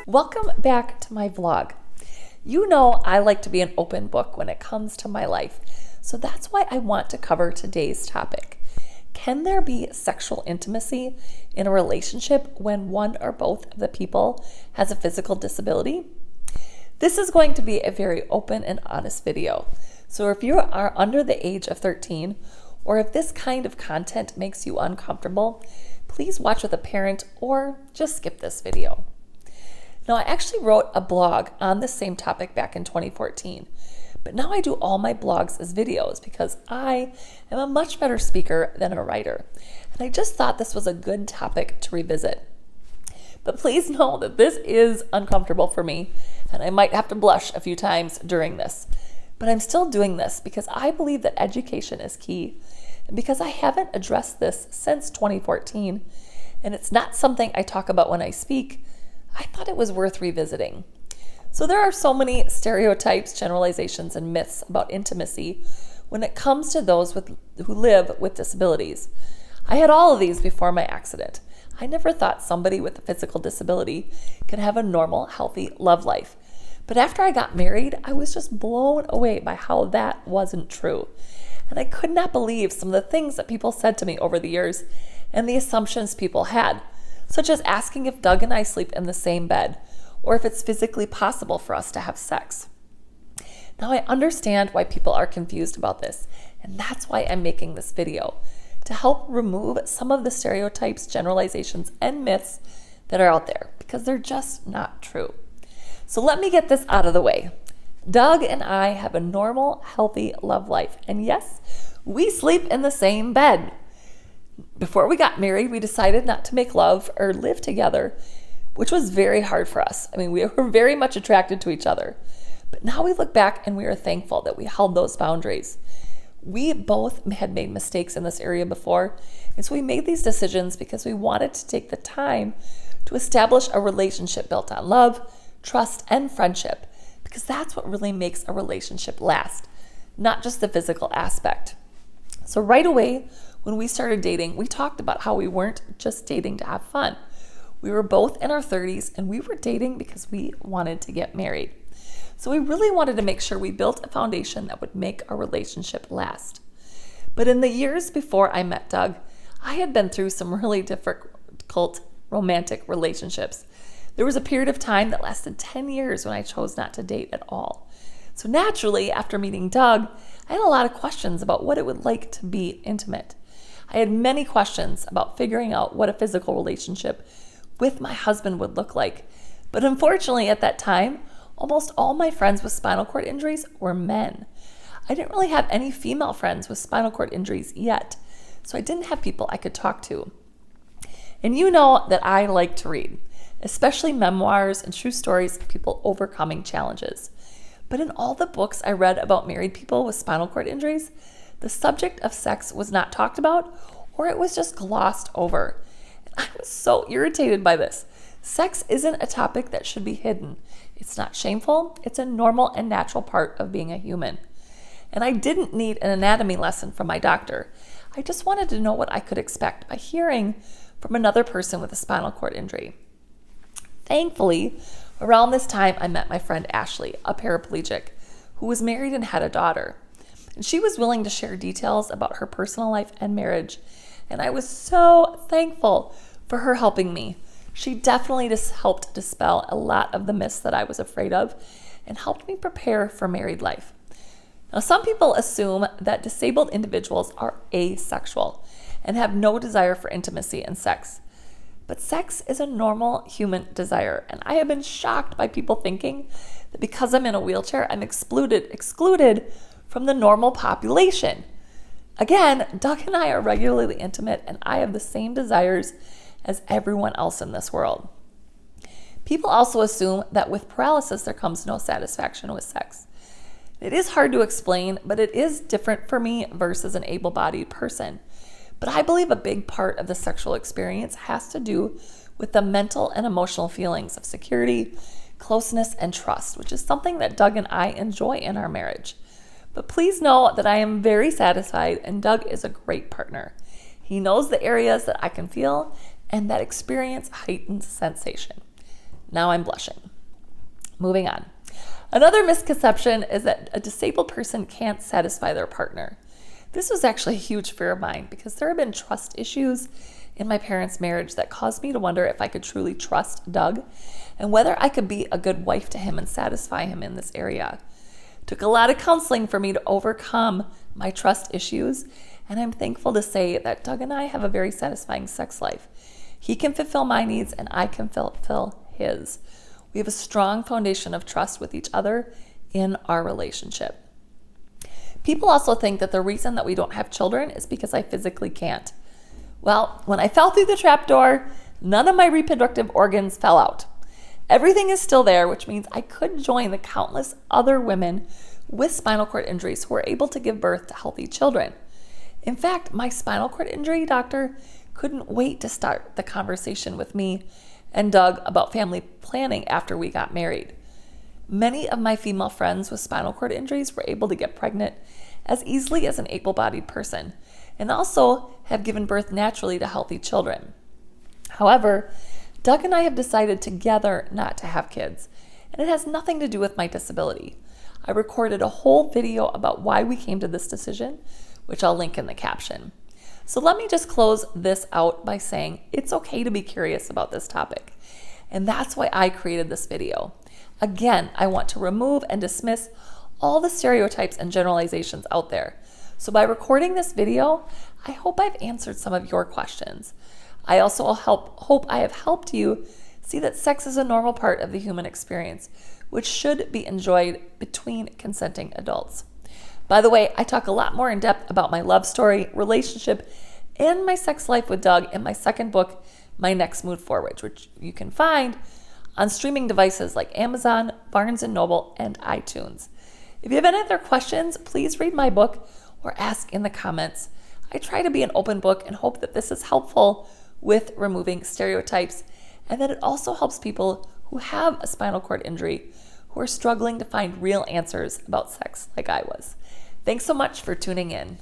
Welcome back to my vlog. You know I like to be an open book when it comes to my life, so that's why I want to cover today's topic. Can there be sexual intimacy in a relationship when one or both of the people has a physical disability? This is going to be a very open and honest video, so if you are under the age of 13, or if this kind of content makes you uncomfortable, please watch with a parent or just skip this video. Now, I actually wrote a blog on this same topic back in 2014, but now I do all my blogs as videos because I am a much better speaker than a writer, and I just thought this was a good topic to revisit. But please know that this is uncomfortable for me, and I might have to blush a few times during this, but I'm still doing this because I believe that education is key, and because I haven't addressed this since 2014, and it's not something I talk about when I speak, I thought it was worth revisiting. So there are so many stereotypes, generalizations, and myths about intimacy when it comes to those who live with disabilities. I had all of these before my accident. I never thought somebody with a physical disability could have a normal, healthy love life. But after I got married, I was just blown away by how that wasn't true. And I could not believe some of the things that people said to me over the years and the assumptions people had, such as asking if Doug and I sleep in the same bed, or if it's physically possible for us to have sex. Now, I understand why people are confused about this, and that's why I'm making this video, to help remove some of the stereotypes, generalizations, and myths that are out there, because they're just not true. So let me get this out of the way. Doug and I have a normal, healthy love life, and yes, we sleep in the same bed. Before we got married, we decided not to make love or live together, which was very hard for us. I mean, we were very much attracted to each other. But now we look back and we are thankful that we held those boundaries. We both had made mistakes in this area before, and so we made these decisions because we wanted to take the time to establish a relationship built on love, trust, and friendship, because that's what really makes a relationship last, not just the physical aspect. So right away, when we started dating, we talked about how we weren't just dating to have fun. We were both in our 30s, and we were dating because we wanted to get married. So we really wanted to make sure we built a foundation that would make our relationship last. But in the years before I met Doug, I had been through some really difficult romantic relationships. There was a period of time that lasted 10 years when I chose not to date at all. So naturally, after meeting Doug, I had a lot of questions about what it would like to be intimate. I had many questions about figuring out what a physical relationship with my husband would look like. But unfortunately, at that time, almost all my friends with spinal cord injuries were men. I didn't really have any female friends with spinal cord injuries yet, so I didn't have people I could talk to. And you know that I like to read, especially memoirs and true stories of people overcoming challenges. But in all the books I read about married people with spinal cord injuries, the subject of sex was not talked about, or it was just glossed over. And I was so irritated by this. Sex isn't a topic that should be hidden. It's not shameful. It's a normal and natural part of being a human. And I didn't need an anatomy lesson from my doctor. I just wanted to know what I could expect by hearing from another person with a spinal cord injury. Thankfully, around this time, I met my friend Ashley, a paraplegic, who was married and had a daughter. And she was willing to share details about her personal life and marriage, and I was so thankful for her helping me. She definitely just helped dispel a lot of the myths that I was afraid of and helped me prepare for married life. Now, some people assume that disabled individuals are asexual and have no desire for intimacy and sex. But sex is a normal human desire, and I have been shocked by people thinking that because I'm in a wheelchair, I'm excluded from the normal population. Again, Doug and I are regularly intimate, and I have the same desires as everyone else in this world. People also assume that with paralysis, there comes no satisfaction with sex. It is hard to explain, but it is different for me versus an able-bodied person. But I believe a big part of the sexual experience has to do with the mental and emotional feelings of security, closeness, and trust, which is something that Doug and I enjoy in our marriage. But please know that I am very satisfied, and Doug is a great partner. He knows the areas that I can feel, and that experience heightens sensation. Now I'm blushing. Moving on. Another misconception is that a disabled person can't satisfy their partner. This was actually a huge fear of mine because there have been trust issues in my parents' marriage that caused me to wonder if I could truly trust Doug and whether I could be a good wife to him and satisfy him in this area. It took a lot of counseling for me to overcome my trust issues, and I'm thankful to say that Doug and I have a very satisfying sex life. He can fulfill my needs and I can fulfill his. We have a strong foundation of trust with each other in our relationship. People also think that the reason that we don't have children is because I physically can't. Well, when I fell through the trapdoor, none of my reproductive organs fell out. Everything is still there, which means I could join the countless other women with spinal cord injuries who are able to give birth to healthy children. In fact, my spinal cord injury doctor couldn't wait to start the conversation with me and Doug about family planning after we got married. Many of my female friends with spinal cord injuries were able to get pregnant as easily as an able-bodied person and also have given birth naturally to healthy children. However, Doug and I have decided together not to have kids, and it has nothing to do with my disability. I recorded a whole video about why we came to this decision, which I'll link in the caption. So let me just close this out by saying it's okay to be curious about this topic. And that's why I created this video. Again, I want to remove and dismiss all the stereotypes and generalizations out there. So by recording this video, I hope I've answered some of your questions. I also hope I have helped you see that sex is a normal part of the human experience, which should be enjoyed between consenting adults. By the way, I talk a lot more in depth about my love story, relationship, and my sex life with Doug in my second book, My Next Move Forward, which you can find on streaming devices like Amazon, Barnes & Noble, and iTunes. If you have any other questions, please read my book or ask in the comments. I try to be an open book and hope that this is helpful with removing stereotypes and that it also helps people who have a spinal cord injury who are struggling to find real answers about sex like I was. Thanks so much for tuning in.